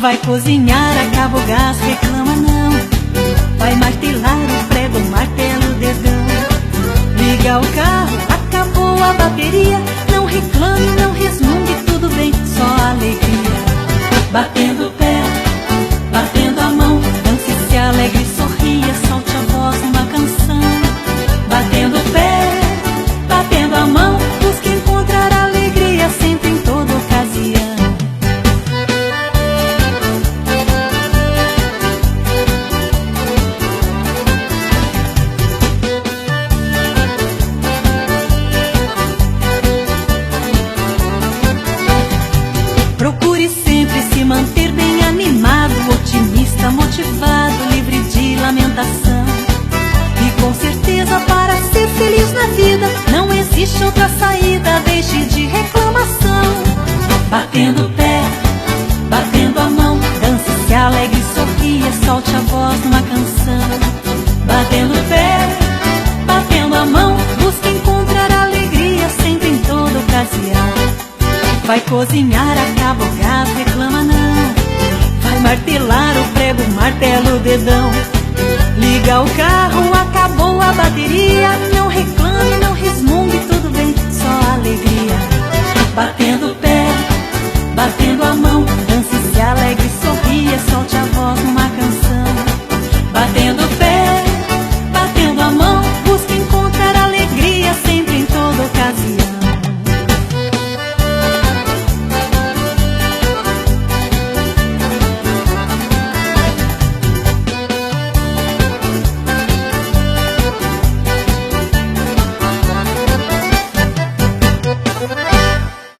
Vai cozinhar, acaba o gás, reclama não. Vai martelar o prego, martela o dedão. Liga o carro, acabou a bateria. Não reclame, não resmungue, tudo bem, só alegria. Batendo o pé, batendo a mão, dance, se alegre, sorria, solte a voz numa canção. Batendo o pé, batendo a mão, busque encontrar alegria sempre em toda ocasião. Procure sempre se manter bem animado, otimista, motivado, livre de lamentação. E com certeza para ser feliz na vida não existe outra saída, deixe de reclamação. Batendo o pé, batendo a mão, dance, se alegre, sorria, solte a voz numa canção. Batendo o pé, batendo a mão, busque encontrar alegria sempre em toda ocasião. Vai cozinhar, acaba o gás, reclama não. Vai martelar o prego, martela o dedão. Liga o carro, acabou a bateria. Não reclame, não resmungue, tudo bem, só alegria. Batendo